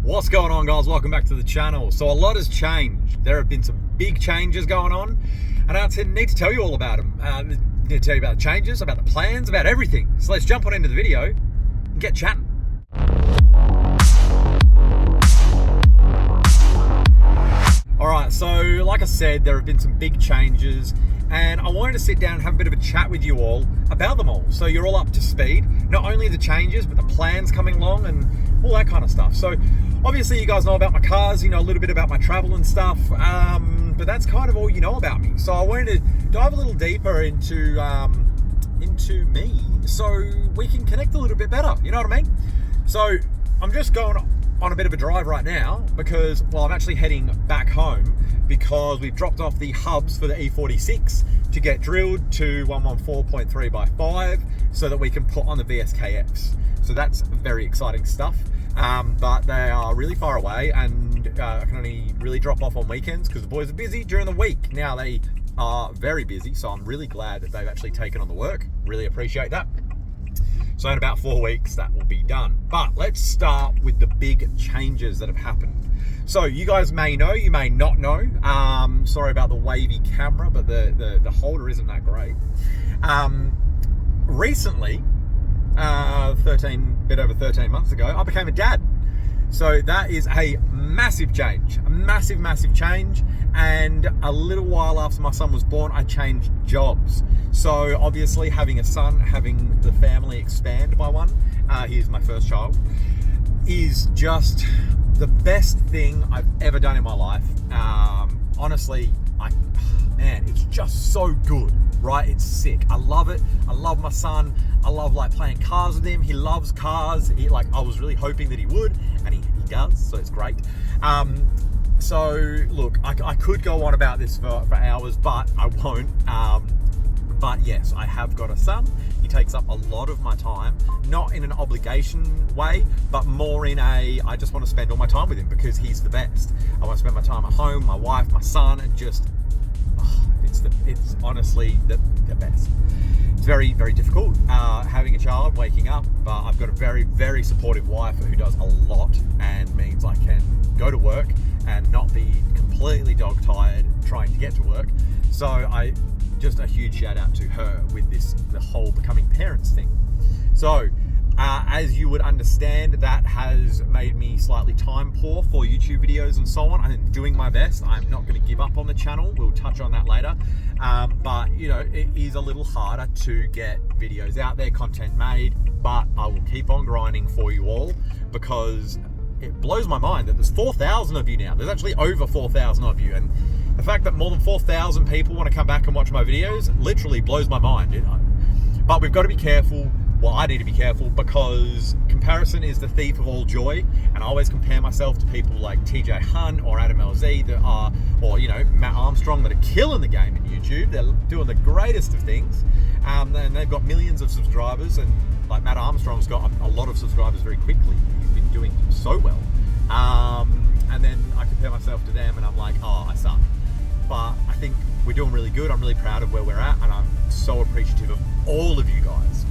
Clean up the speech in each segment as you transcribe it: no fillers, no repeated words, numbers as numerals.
What's going on, guys? Welcome back to the channel. So a lot has changed. There have been some big changes going on, and I need to tell you all about them. I need to tell you about the changes, about the plans, about everything. So let's jump on into the video and get chatting. All right, so like I said, there have been some big changes, and I wanted to sit down and have a bit of a chat with you all about them all, so you're all up to speed. Not only the changes, but the plans coming along and all that kind of stuff. So obviously you guys know about my cars, you know a little bit about my travel and stuff, but that's kind of all you know about me. So I wanted to dive a little deeper into me, so we can connect a little bit better, you know what I mean? So I'm just going on a bit of a drive right now because, well, I'm actually heading back home because we've dropped off the hubs for the E46 to get drilled to 114.3 by 5 so that we can put on the VSKX. So that's very exciting stuff, but they are really far away, and I can only really drop off on weekends because the boys are busy during the week. Now they are very busy, so I'm really glad that they've actually taken on the work. Really appreciate that. So in about 4 weeks, that will be done. But let's start with the big changes that have happened. So you guys may know, you may not know. Sorry about the wavy camera, but the holder isn't that great. Recently, bit over 13 months ago, I became a dad. So that is a massive change, a massive change. And a little while after my son was born, I changed jobs. So obviously having a son, having the family expand by one, he is my first child, is just the best thing I've ever done in my life. Honestly, man, it's just so good, right? It's sick. I love it. I love my son. I love like playing cars with him. He loves cars. I was really hoping that he would, and he does, so it's great. So look, I could go on about this for hours, but I won't. But yes, I have got a son. He takes up a lot of my time, not in an obligation way, but more in I just want to spend all my time with him because he's the best. I want to spend my time at home, my wife, my son, and just, it's honestly the best. It's very, very difficult having a child, waking up, but I've got a very, very supportive wife who does a lot and means I can go to work and not be completely dog tired trying to get to work. So just a huge shout out to her with the whole becoming parents thing. So as you would understand, that has made me slightly time poor for YouTube videos and so on. I'm doing my best. I'm not going to give up on the channel. We'll touch on that later. But you know, it is a little harder to get videos out there, content made, but I will keep on grinding for you all because it blows my mind that there's 4,000 of you now. There's actually over 4,000 of you, and the fact that more than 4,000 people want to come back and watch my videos literally blows my mind. But we've got to be careful. Well, I need to be careful because comparison is the thief of all joy, and I always compare myself to people like TJ Hunt or Adam LZ that are, or you know, Matt Armstrong, that are killing the game in YouTube. They're doing the greatest of things, and they've got millions of subscribers, and like Matt Armstrong's got a lot of subscribers very quickly. He's been doing so well, and then I compare myself to them and I'm like, oh, I suck. But I think we're doing really good. I'm really proud of where we're at, and I'm so appreciative of all of you guys.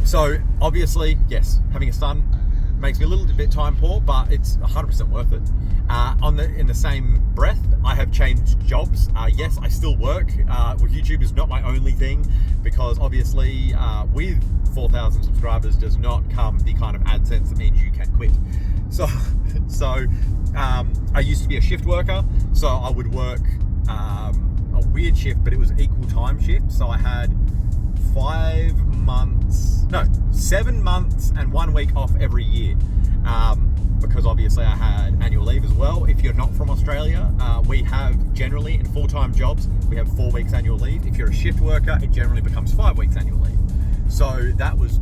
So obviously, yes, having a son makes me a little bit time poor, but it's 100% worth it. In the same breath, I have changed jobs. Yes, I still work. YouTube is not my only thing, because obviously with 4,000 subscribers does not come the kind of AdSense that means you can quit. So I used to be a shift worker, so I would work a weird shift, but it was equal time shift. So I had 7 months and 1 week off every year, because obviously I had annual leave as well. If you're not from Australia, we have generally in full-time jobs, we have 4 weeks annual leave. If you're a shift worker, it generally becomes 5 weeks annual leave. So that was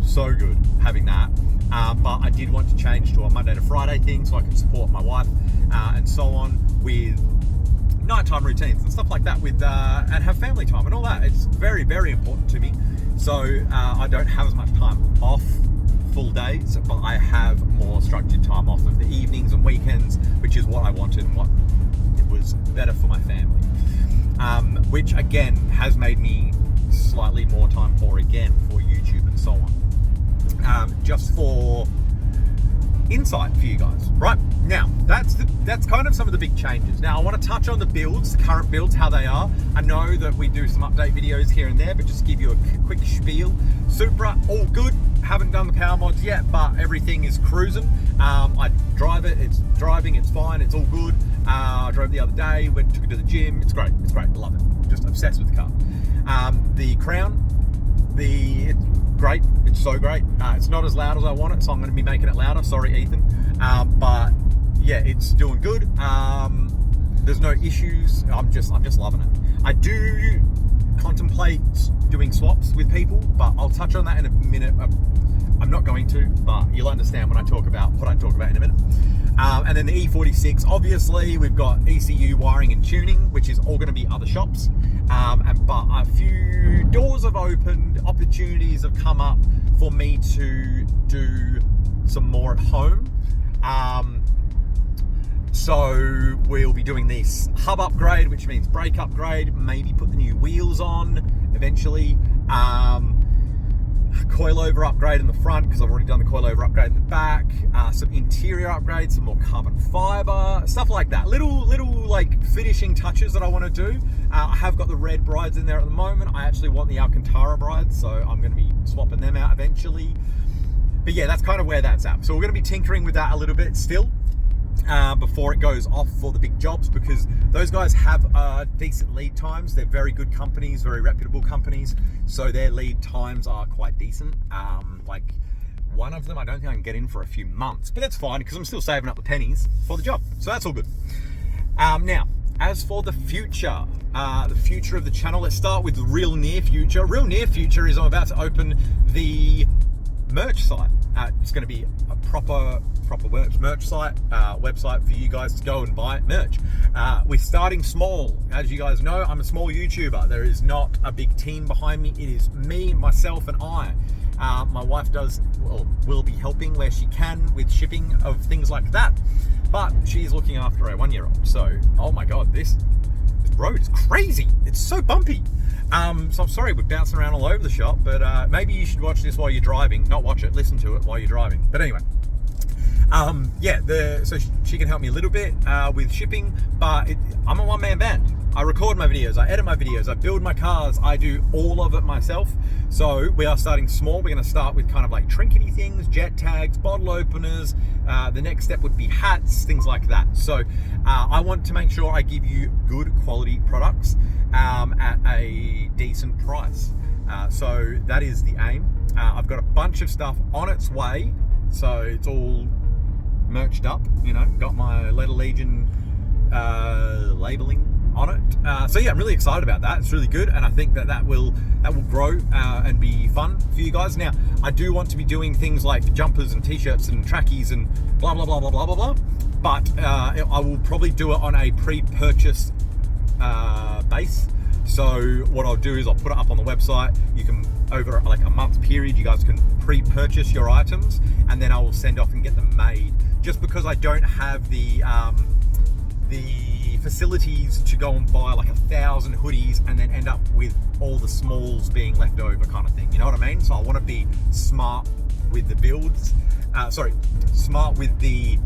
so good having that. But I did want to change to a Monday to Friday thing so I can support my wife and so on with nighttime routines and stuff like that, with and have family time and all that. It's very, very important to me. So I don't have as much time off full days, but I have more structured time off of the evenings and weekends, which is what I wanted and what it was better for my family. Which again has made me slightly more time poor again for YouTube and so on. Just for insight for you guys. Right now, that's kind of some of the big changes. Now I want to touch on the builds, the current builds, how they are. I know that we do some update videos here and there, but just give you a quick spiel. Supra, all good. Haven't done the power mods yet, but everything is cruising. I drive it, it's driving, it's fine, it's all good. I drove the other day, took it to the gym. It's great, love it. Just obsessed with the car. The Crown, it's great, it's so great. It's not as loud as I want it, so I'm going to be making it louder. Sorry, Ethan. But yeah, it's doing good. There's no issues. I'm just loving it. I do contemplate doing swaps with people, but I'll touch on that in a minute. I'm not going to, but you'll understand when I talk about what I talk about in a minute. And then the E46, obviously we've got ECU wiring and tuning, which is all going to be other shops. But a few doors have opened, opportunities have come up for me to do some more at home. So we'll be doing this hub upgrade, which means brake upgrade, maybe put the new wheels on eventually. Coilover upgrade in the front, because I've already done the coilover upgrade in the back. Some interior upgrades, some more carbon fiber, stuff like that. Little like finishing touches that I want to do. I have got the red brides in there at the moment. I actually want the Alcantara brides, so I'm going to be swapping them out eventually. But yeah, that's kind of where that's at. So we're going to be tinkering with that a little bit still. Before it goes off for the big jobs, because those guys have decent lead times. They're very good companies, very reputable companies, so their lead times are quite decent. Like one of them, I don't think I can get in for a few months, but that's fine because I'm still saving up the pennies for the job, so that's all good. Now, as for the future of the channel, let's start with the real near future. Real near future is I'm about to open the merch site. It's going to be a proper merch site, website for you guys to go and buy merch. We're starting small. As you guys know, I'm a small YouTuber. There is not a big team behind me. It is me, myself, and I. My wife will be helping where she can with shipping of things like that, but she's looking after a 1-year-old. So, oh my God, this road is crazy. It's so bumpy. So I'm sorry we're bouncing around all over the shop, but maybe you should watch this while you're driving. Not watch it, listen to it while you're driving. But anyway, so she can help me a little bit with shipping, but I'm a one-man band. I record my videos, I edit my videos, I build my cars, I do all of it myself. So we are starting small. We're going to start with kind of like trinkety things, jet tags, bottle openers. The next step would be hats, things like that. So I want to make sure I give you good quality products at a decent price. So that is the aim. I've got a bunch of stuff on its way, so it's all merched up, you know, got my Letterlegion labeling on it. So yeah, I'm really excited about that. It's really good, and I think that will grow and be fun for you guys. Now, I do want to be doing things like jumpers and t-shirts and trackies and blah blah blah blah blah blah blah. But I will probably do it on a pre-purchase base. So what I'll do is I'll put it up on the website. You can, over like a month period, you guys can pre-purchase your items, and then I will send off and get them made. Just because I don't have the facilities to go and buy like 1,000 hoodies and then end up with all the smalls being left over, kind of thing. You know what I mean? So I want to be smart with the builds. Smart with the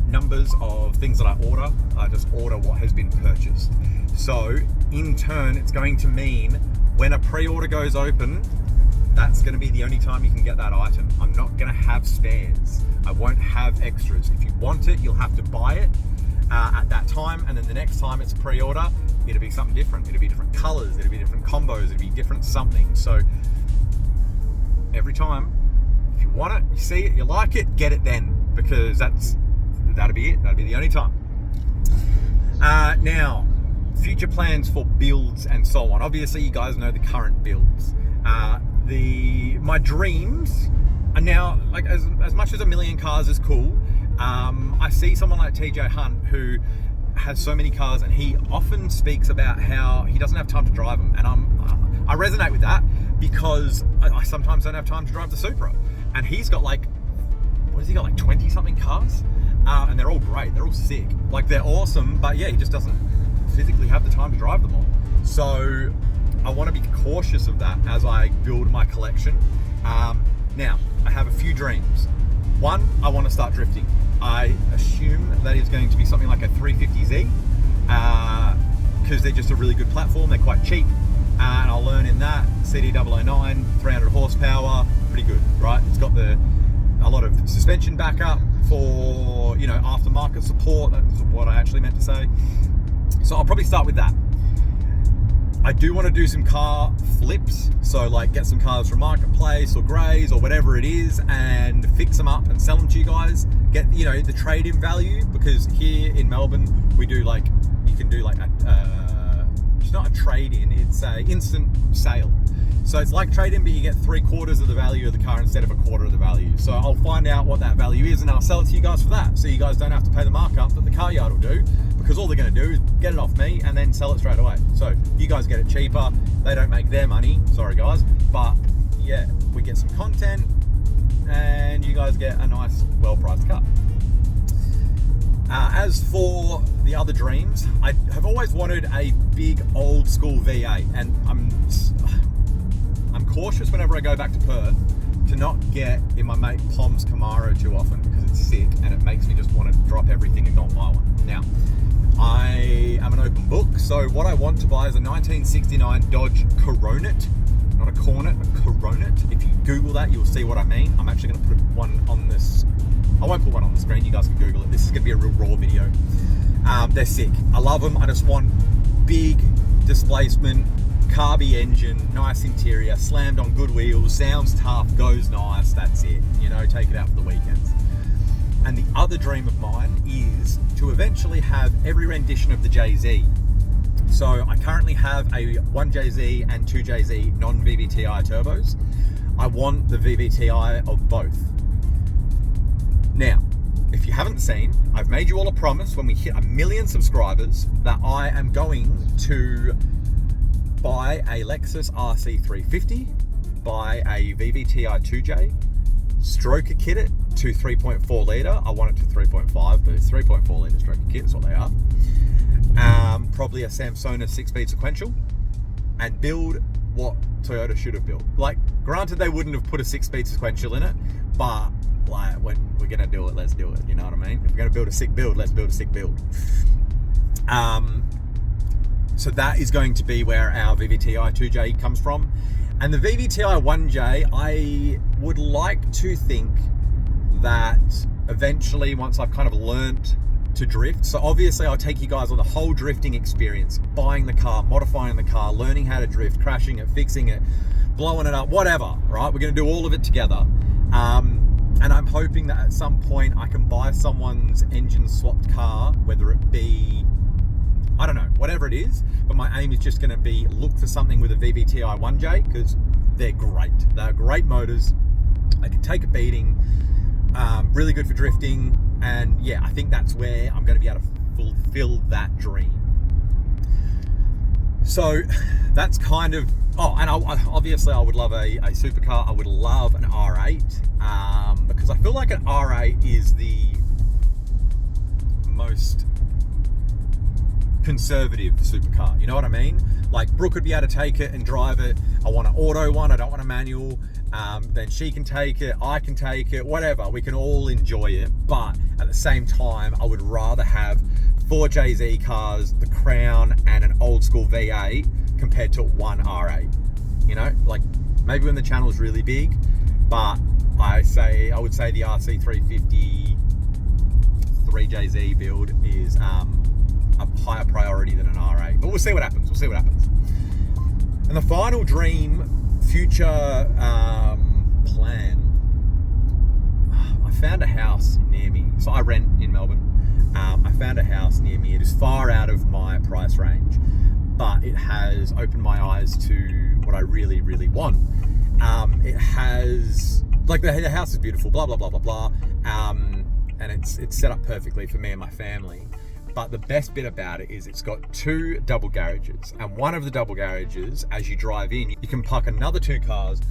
numbers of things that I order. I just order what has been purchased. So in turn, it's going to mean when a pre-order goes open, that's going to be the only time you can get that item. I'm not going to have spares. I won't have extras. If you want it, you'll have to buy it at that time, and then the next time it's pre-order, it'll be something different. It'll be different colors, it'll be different combos, it'll be different something. So every time, if you want it, you see it, you like it, get it then, because that'll be it. That'll be the only time. Now, future plans for builds and so on. Obviously, you guys know the current builds. My dreams are now, like, as much as 1 million cars is cool, I see someone like TJ Hunt who has so many cars, and he often speaks about how he doesn't have time to drive them, and I resonate with that, because I sometimes don't have time to drive the Supra, and he's got like, what has he got, like 20 something cars, and they're all great, they're all sick, like they're awesome, but yeah, he just doesn't physically have the time to drive them all. So I want to be cautious of that as I build my collection. Now, I have a few dreams. One, I want to start drifting. I assume that is going to be something like a 350Z, because they're just a really good platform. They're quite cheap, and I'll learn in that. CD009, 300 horsepower, pretty good, right? It's got a lot of suspension backup for, you know, aftermarket support. That's what I actually meant to say. So I'll probably start with that. I do want to do some car flips, so like get some cars from Marketplace or Grays or whatever it is and fix them up and sell them to you guys. Get, you know, the trade-in value, because here in Melbourne we do, like, you can do like it's not a trade-in, it's a instant sale. So it's like trade-in, but you get 3/4 of the value of the car instead of 1/4 of the value. So I'll find out what that value is and I'll sell it to you guys for that, so you guys don't have to pay the markup that the car yard will do, because all they're going to do is get it off me and then sell it straight away. So you guys get it cheaper, they don't make their money, sorry guys, but yeah, we get some content and you guys get a nice, well-priced car. As for the other dreams, I have always wanted a big old school V8, and I'm cautious whenever I go back to Perth to not get in my mate Pom's Camaro too often, because it's sick and it makes me just want to drop everything and go and buy one. Now, I am an open book, so what I want to buy is a 1969 Dodge Coronet, not a Cornet, a Coronet. If you Google that, you'll see what I mean. I'm actually going to put one on this. I won't put one on the screen, you guys can Google it. This is going to be a real raw video. They're sick. I love them. I just want big displacement, carby engine, nice interior, slammed on good wheels, sounds tough, goes nice, that's it. You know, take it out for the weekends. And the other dream of mine is to eventually have every rendition of the JZ. So I currently have a 1JZ and 2JZ non-VVTi turbos. I want the VVTi of both. Now, if you haven't seen, I've made you all a promise when we hit 1 million subscribers that I am going to buy a Lexus RC350, buy a VVTi 2J, stroker kit it to 3.4 litre. I want it to 3.5, but it's 3.4 litre stroker kit, that's what they are. Probably a Samsona 6-speed sequential, and build what Toyota should have built. Like, granted, they wouldn't have put a 6-speed sequential in it, but like, when we're gonna do it, let's do it. You know what I mean? If we're gonna build a sick build, let's build a sick build. So that is going to be where our VVTi 2J comes from. And the VVTi 1J, I would like to think that eventually, once I've kind of learnt to drift, so obviously I'll take you guys on the whole drifting experience, buying the car, modifying the car, learning how to drift, crashing it, fixing it, blowing it up, whatever, right? We're gonna do all of it together. And I'm hoping that at some point I can buy someone's engine swapped car, whether it be, I don't know, whatever it is, but my aim is just going to be look for something with a VVTi 1J, because they're great. They're great motors. I can take a beating, really good for drifting, and yeah, I think that's where I'm going to be able to fulfill that dream. So that's kind of, and obviously I would love a supercar. I would love an R8, because I feel like an R8 is the most conservative supercar, you know what I mean? Like, Brooke would be able to take it and drive it. I want an auto one, I don't want a manual. Then she can take it, I can take it, whatever, we can all enjoy it. But at the same time, I would rather have 4 JZ cars, the Crown, and an old school V8 compared to one R8. You know, like, maybe when the channel's really big, but I would say the RC350 3JZ build is a higher priority than an R8. But we'll see what happens. And the final dream, future plan, I found a house near me. So I rent in Melbourne. I found a house near me. It is far out of my price range, but it has opened my eyes to what I really, really want. It has, like, the house is beautiful, blah, blah, blah, blah, blah. And it's set up perfectly for me and my family. But the best bit about it is it's got 2 double garages, and one of the double garages, as you drive in, you can park another 2 cars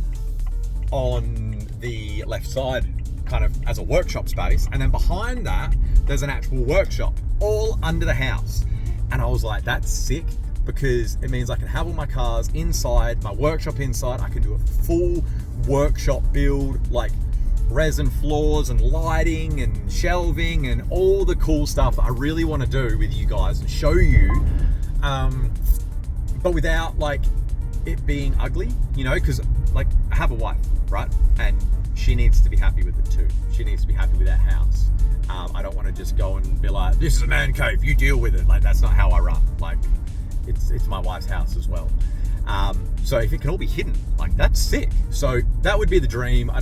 on the left side, kind of as a workshop space, and then behind that there's an actual workshop all under the house. And I was like, that's sick, because it means I can have all my cars inside, my workshop inside. I can do a full workshop build, like resin floors and lighting and shelving and all the cool stuff that I really want to do with you guys and show you, but without like it being ugly, you know, because like I have a wife, right? And she needs to be happy with it too. She needs to be happy with our house. I don't want to just go and be like, this is a man cave, you deal with it. Like, that's not how I run. Like, it's my wife's house as well. So if it can all be hidden, like, that's sick. So that would be the dream. I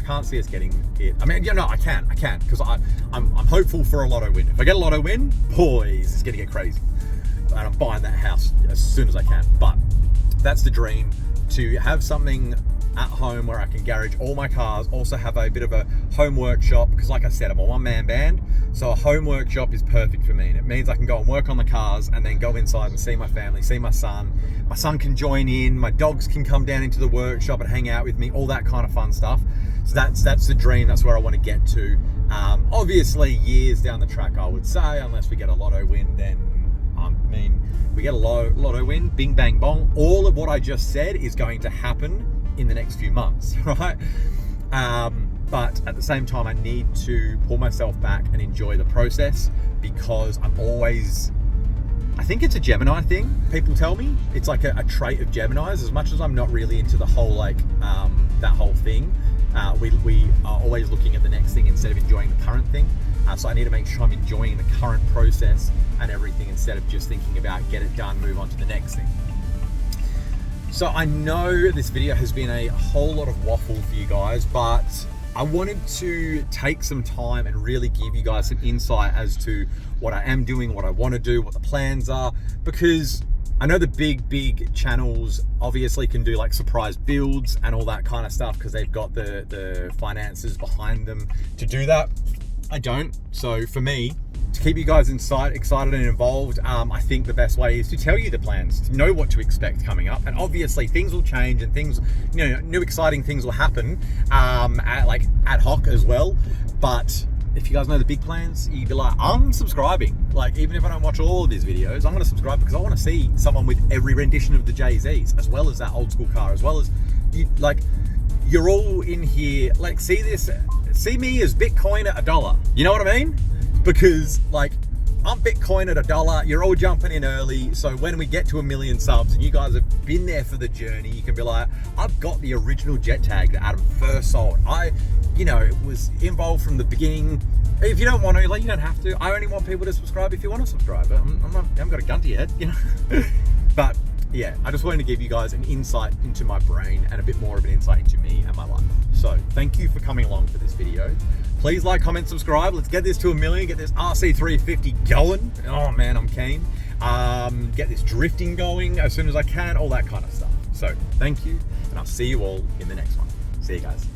can't see us getting it. I mean, yeah, no, I can, because I'm hopeful for a lotto win. If I get a lotto win, boys, it's gonna get crazy. And I'm buying that house as soon as I can. But that's the dream, to have something at home where I can garage all my cars, also have a bit of a home workshop, because like I said, I'm a one-man band, so a home workshop is perfect for me, and it means I can go and work on the cars and then go inside and see my family, see my son. My son can join in, my dogs can come down into the workshop and hang out with me, all that kind of fun stuff. So that's the dream, that's where I want to get to. Obviously years down the track, I would say, unless we get a lotto win, then we get a lotto win, bing bang bong, all of what I just said is going to happen in the next few months, right? But at the same time, I need to pull myself back and enjoy the process, because I think it's a Gemini thing. People tell me it's like a trait of Geminis. As much as I'm not really into the whole that whole thing, we are always looking at the next thing instead of enjoying the current thing. So I need to make sure I'm enjoying the current process and everything, instead of just thinking about get it done, move on to the next thing. So I know this video has been a whole lot of waffle for you guys, but I wanted to take some time and really give you guys some insight as to what I am doing, what I want to do, what the plans are, because I know the big channels obviously can do like surprise builds and all that kind of stuff because they've got the finances behind them to do that. I don't. So for me, to keep you guys excited and involved, I think the best way is to tell you the plans, to know what to expect coming up. And obviously things will change and things, you know, new exciting things will happen like ad hoc as well. But if you guys know the big plans, you'd be like, I'm subscribing. Like, even if I don't watch all of these videos, I'm gonna subscribe because I want to see someone with every rendition of the Jay-Z's, as well as that old school car, as well as you, like, you're all in here, like, see me as Bitcoin at $1. You know what I mean? Because, like, I'm Bitcoin at $1, you're all jumping in early, so when we get to 1 million subs and you guys have been there for the journey, you can be like, I've got the original jet tag that Adam first sold. You know, it was involved from the beginning. If you don't want to, like, you don't have to. I only want people to subscribe if you want to subscribe. I haven't got a gun to your head, you know? But yeah, I just wanted to give you guys an insight into my brain and a bit more of an insight into me and my life. So thank you for coming along for this video. Please like, comment, subscribe. Let's get this to 1 million, get this RC350 going. Oh man, I'm keen. Get this drifting going as soon as I can, all that kind of stuff. So thank you, and I'll see you all in the next one. See you guys.